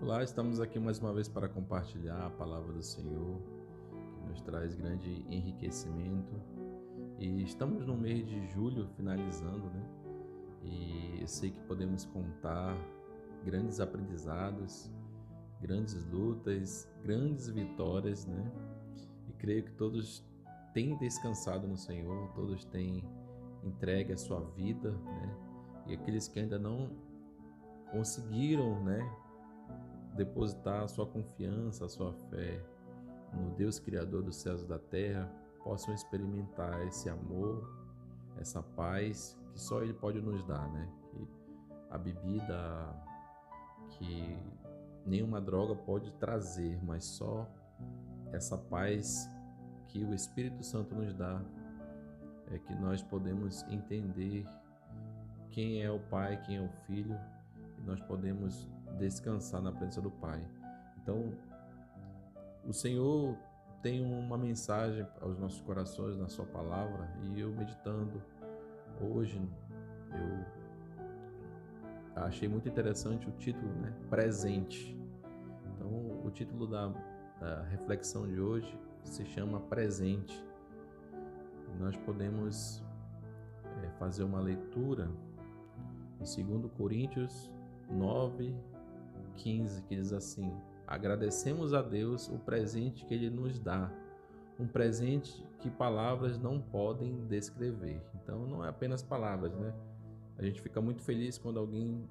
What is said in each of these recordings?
Olá, estamos aqui mais uma vez para compartilhar a palavra do Senhor, que nos traz grande enriquecimento. E estamos no mês de julho finalizando, né? E eu sei que podemos contar grandes aprendizados, grandes lutas, grandes vitórias, né? E creio que todos têm descansado no Senhor, todos têm entregue a sua vida, né? E aqueles que ainda não conseguiram, né, depositar a sua confiança, a sua fé no Deus Criador dos céus e da terra, possam experimentar esse amor, essa paz que só Ele pode nos dar, né? E a bebida que nenhuma droga pode trazer, mas só essa paz que o Espírito Santo nos dá é que nós podemos entender quem é o Pai, quem é o Filho, e nós podemos descansar na presença do Pai. Então, o Senhor tem uma mensagem aos nossos corações na sua palavra, e eu meditando hoje, eu achei muito interessante o título, né? Presente. Então, o título da reflexão de hoje se chama Presente. E nós podemos fazer uma leitura em 2 Coríntios 9:15, que diz assim: agradecemos a Deus o presente que Ele nos dá, um presente que palavras não podem descrever. Então não é apenas palavras, né? A gente fica muito feliz quando alguém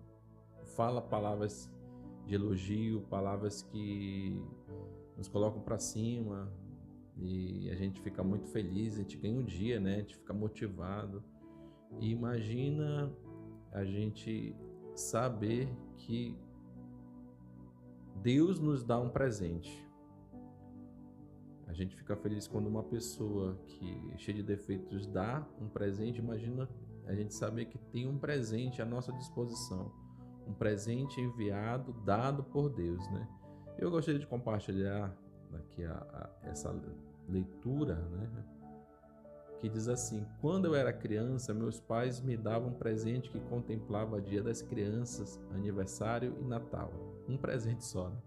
fala palavras de elogio, palavras que nos colocam para cima, e a gente fica muito feliz, a gente ganha um dia, né? A gente fica motivado. E imagina a gente saber que Deus nos dá um presente. A gente fica feliz quando uma pessoa que é cheia de defeitos dá um presente. Imagina a gente saber que tem um presente à nossa disposição, um presente enviado, dado por Deus, né? Eu gostaria de compartilhar aqui essa leitura, né? Que diz assim: quando eu era criança, meus pais me davam um presente que contemplava Dia das Crianças, aniversário e Natal. Um presente só, né?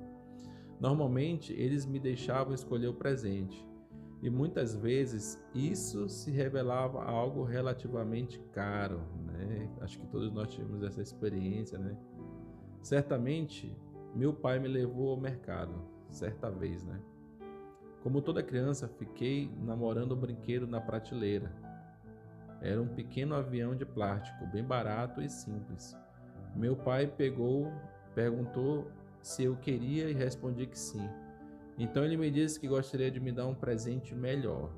Normalmente, eles me deixavam escolher o presente, e muitas vezes isso se revelava algo relativamente caro, né? Acho que todos nós tivemos essa experiência, né? Certamente, meu pai me levou ao mercado, certa vez, né? Como toda criança, fiquei namorando um brinquedo na prateleira. Era um pequeno avião de plástico, bem barato e simples. Meu pai perguntou se eu queria e respondi que sim. Então ele me disse que gostaria de me dar um presente melhor,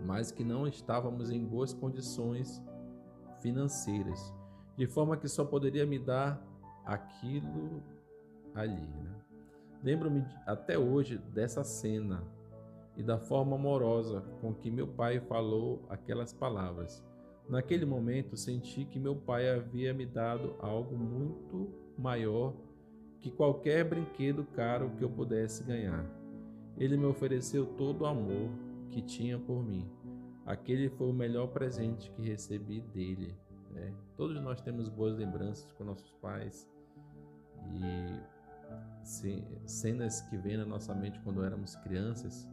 mas que não estávamos em boas condições financeiras, de forma que só poderia me dar aquilo ali, né? Lembro-me até hoje dessa cena e da forma amorosa com que meu pai falou aquelas palavras. Naquele momento, senti que meu pai havia me dado algo muito maior que qualquer brinquedo caro que eu pudesse ganhar. Ele me ofereceu todo o amor que tinha por mim. Aquele foi o melhor presente que recebi dele, né? Todos nós temos boas lembranças com nossos pais e cenas que vêm na nossa mente quando éramos crianças,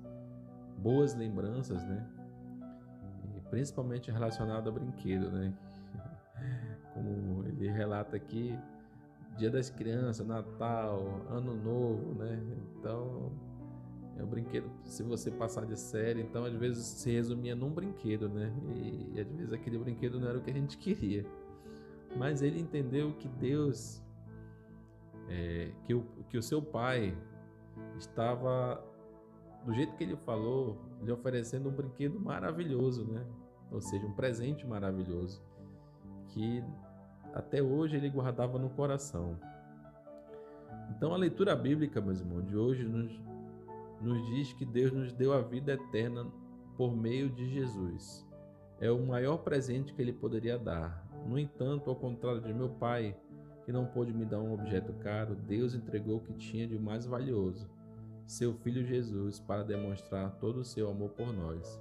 boas lembranças, né? E principalmente relacionado a brinquedo, né? Como ele relata aqui, Dia das Crianças, Natal, Ano Novo, né? Então, é um brinquedo, se você passar de série, então às vezes se resumia num brinquedo, né? E às vezes aquele brinquedo não era o que a gente queria. Mas ele entendeu que Deus, que o seu pai estava, do jeito que ele falou, lhe oferecendo um brinquedo maravilhoso, né? Ou seja, um presente maravilhoso, que até hoje ele guardava no coração. Então a leitura bíblica, meus irmãos, de hoje nos diz que Deus nos deu a vida eterna por meio de Jesus. É o maior presente que ele poderia dar. No entanto, ao contrário de meu pai, que não pôde me dar um objeto caro, Deus entregou o que tinha de mais valioso, seu Filho Jesus, para demonstrar todo o seu amor por nós.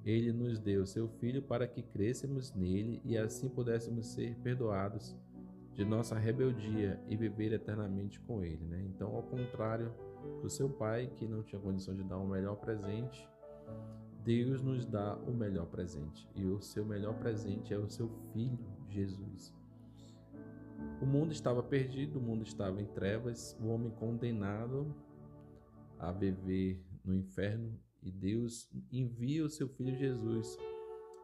Ele nos deu seu Filho para que crêssemos nele e assim pudéssemos ser perdoados de nossa rebeldia e viver eternamente com Ele, né? Então, ao contrário do seu pai, que não tinha condição de dar um melhor presente, Deus nos dá o melhor presente. E o seu melhor presente é o seu Filho, Jesus. O mundo estava perdido, o mundo estava em trevas, o homem condenado a viver no inferno, e Deus envia o seu Filho Jesus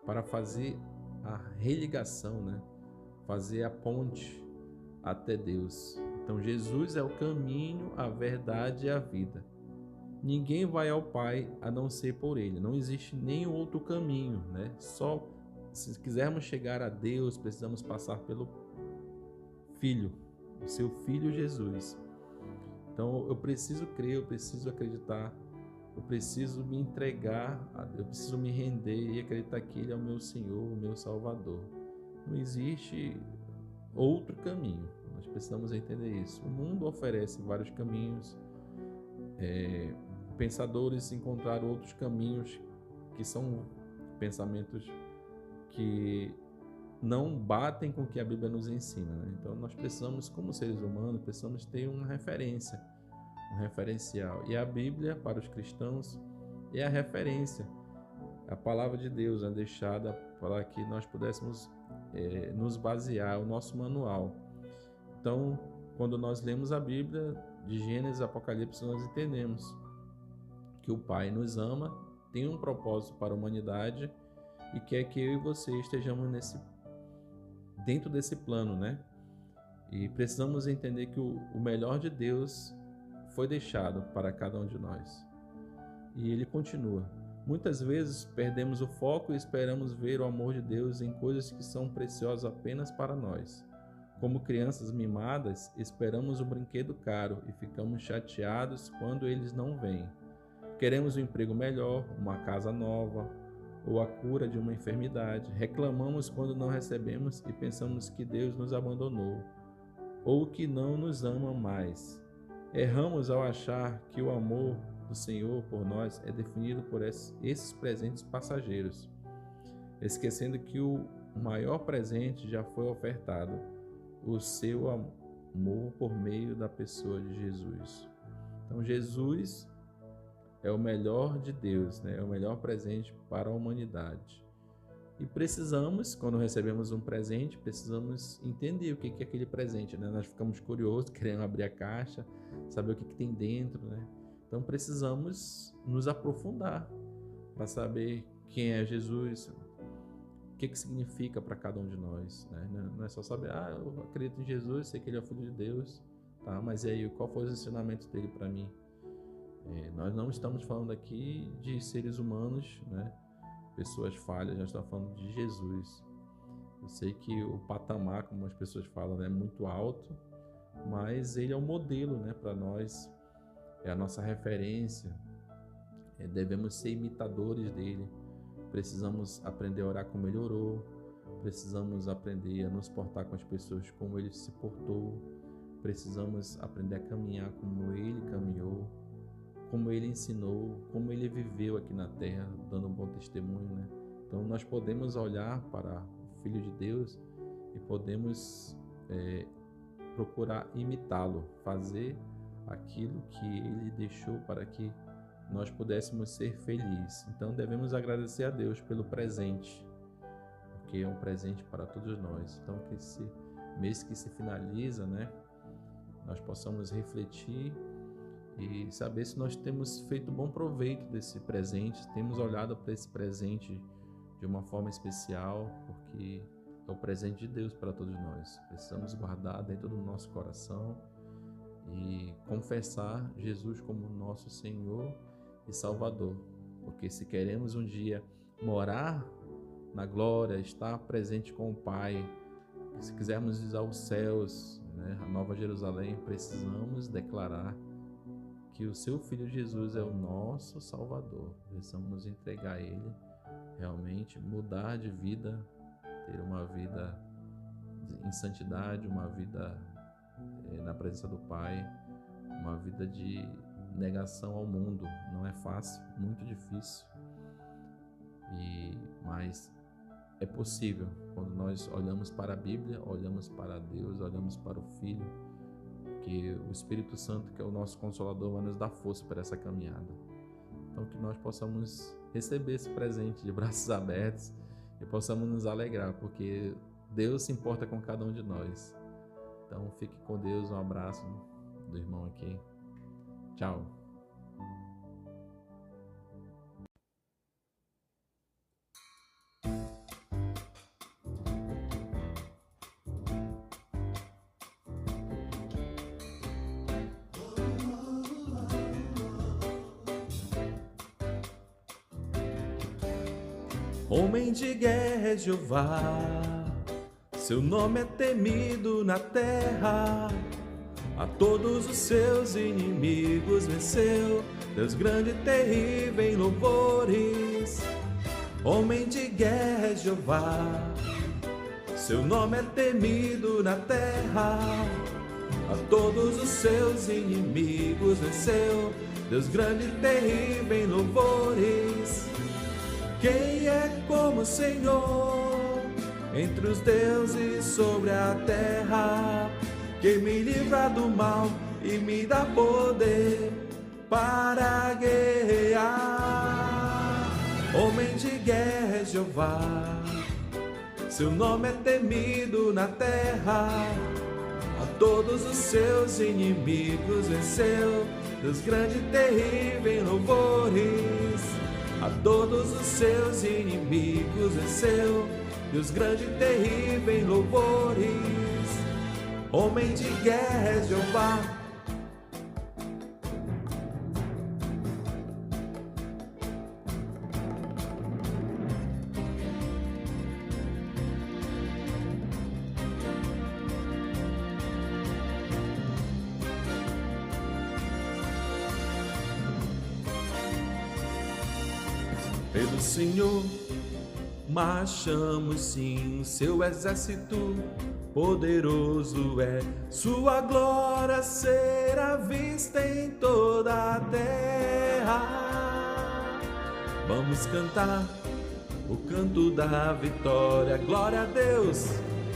para fazer a religação, né? Fazer a ponte até Deus. Então Jesus é o caminho, a verdade e a vida. Ninguém vai ao Pai a não ser por Ele. Não existe nenhum outro caminho, né? Só se quisermos chegar a Deus, precisamos passar pelo Filho, o seu Filho Jesus. Então eu preciso crer, eu preciso acreditar, eu preciso me entregar, eu preciso me render e acreditar que Ele é o meu Senhor, o meu Salvador. Não existe outro caminho. Nós precisamos entender isso. O mundo oferece vários caminhos. Pensadores encontraram outros caminhos que são pensamentos que não batem com o que a Bíblia nos ensina, né? Então nós precisamos, como seres humanos, precisamos ter uma referência, um referencial. E a Bíblia, para os cristãos, é a referência. A palavra de Deus é deixada para que nós pudéssemos nos basear, o nosso manual. Então, quando nós lemos a Bíblia, de Gênesis a Apocalipse, nós entendemos que o Pai nos ama, tem um propósito para a humanidade e quer que eu e você estejamos dentro desse plano, né? E precisamos entender que o melhor de Deus foi deixado para cada um de nós. E ele continua. Muitas vezes perdemos o foco e esperamos ver o amor de Deus em coisas que são preciosas apenas para nós. Como crianças mimadas, esperamos um brinquedo caro e ficamos chateados quando eles não vêm. Queremos um emprego melhor, uma casa nova ou a cura de uma enfermidade. Reclamamos quando não recebemos e pensamos que Deus nos abandonou ou que não nos ama mais. Erramos ao achar que o amor do Senhor por nós é definido por esses presentes passageiros, esquecendo que o maior presente já foi ofertado, o seu amor por meio da pessoa de Jesus. Então Jesus é o melhor de Deus, né? É o melhor presente para a humanidade. E precisamos, quando recebemos um presente, precisamos entender o que é aquele presente, né? Nós ficamos curiosos, querendo abrir a caixa, saber o que tem dentro, né? Então precisamos nos aprofundar para saber quem é Jesus, o que significa para cada um de nós, né? Não é só saber, eu acredito em Jesus, sei que Ele é o Filho de Deus, tá? Mas e aí, qual foi os ensinamentos dele para mim? Nós não estamos falando aqui de seres humanos, né? Pessoas falhas, nós estamos falando de Jesus. Eu sei que o patamar, como as pessoas falam, é muito alto, mas Ele é um modelo, né, para nós, é a nossa referência, devemos ser imitadores dele, precisamos aprender a orar como Ele orou, precisamos aprender a nos portar com as pessoas como Ele se portou, precisamos aprender a caminhar como Ele caminhou, como Ele ensinou, como Ele viveu aqui na terra, dando um bom testemunho, né? Então nós podemos olhar para o Filho de Deus e podemos procurar imitá-lo, fazer aquilo que Ele deixou para que nós pudéssemos ser felizes. Então devemos agradecer a Deus pelo presente, porque é um presente para todos nós. Então que esse mês que se finaliza, né, nós possamos refletir e saber se nós temos feito bom proveito desse presente, temos olhado para esse presente de uma forma especial, porque é o presente de Deus para todos nós. Precisamos guardar dentro do nosso coração e confessar Jesus como nosso Senhor e Salvador, porque se queremos um dia morar na glória, estar presente com o Pai, se quisermos ir aos céus, né, a Nova Jerusalém, precisamos declarar que o seu Filho Jesus é o nosso Salvador. Precisamos nos entregar a Ele, realmente mudar de vida, ter uma vida em santidade, uma vida na presença do Pai, uma vida de negação ao mundo. Não é fácil, muito difícil, mas é possível quando nós olhamos para a Bíblia, olhamos para Deus, olhamos para o Filho, que o Espírito Santo, que é o nosso Consolador, vai nos dar força para essa caminhada. Então que nós possamos receber esse presente de braços abertos e possamos nos alegrar, porque Deus se importa com cada um de nós. Então fique com Deus, um abraço do irmão aqui. Tchau. Homem de guerra é Jeová, seu nome é temido na terra. A todos os seus inimigos venceu, Deus grande e terrível em louvores. Homem de guerra é Jeová, seu nome é temido na terra. A todos os seus inimigos venceu, Deus grande e terrível em louvores. Quem é como o Senhor entre os deuses sobre a terra, que me livra do mal e me dá poder para guerrear? Homem de guerra é Jeová, seu nome é temido na terra. A todos os seus inimigos venceu, Deus grande e terrível em louvores. A todos os seus inimigos venceu, Deus grande e terrível em louvores. Homem de guerra é Jeová. Pelo Senhor marchamos sim, seu exército poderoso é, sua glória será vista em toda a terra. Vamos cantar o canto da vitória, glória a Deus,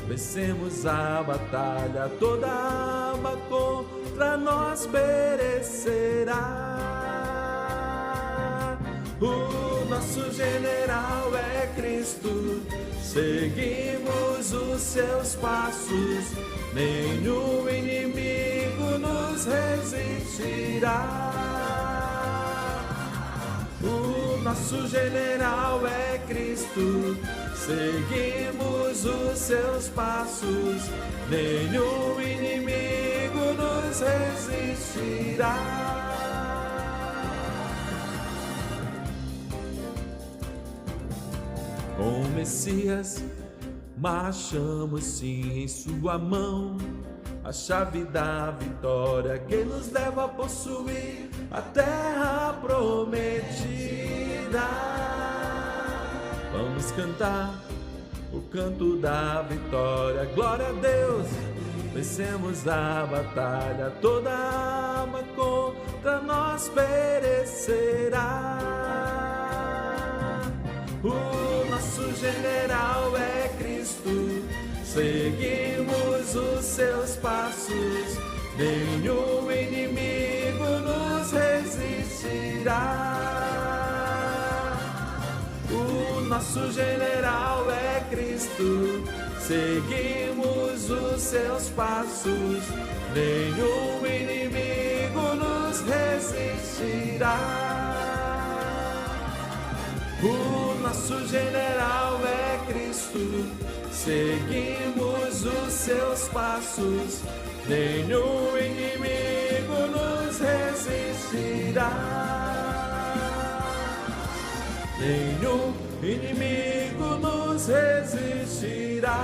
vencemos a batalha, toda alma contra nós perecerá. O nosso general é Cristo, seguimos os seus passos, nenhum inimigo nos resistirá. O nosso general é Cristo, seguimos os seus passos, nenhum inimigo nos resistirá. Com o Messias marchamos sim, em sua mão a chave da vitória que nos leva a possuir a terra prometida. Vamos cantar o canto da vitória, glória a Deus, vencemos a batalha, toda alma contra nós perecerá. O nosso general é Cristo, seguimos os seus passos, nenhum inimigo nos resistirá. O nosso general é Cristo, seguimos os seus passos, nenhum inimigo nos resistirá. O nosso general é Cristo, seguimos os seus passos, nenhum inimigo nos resistirá. Nenhum inimigo nos resistirá.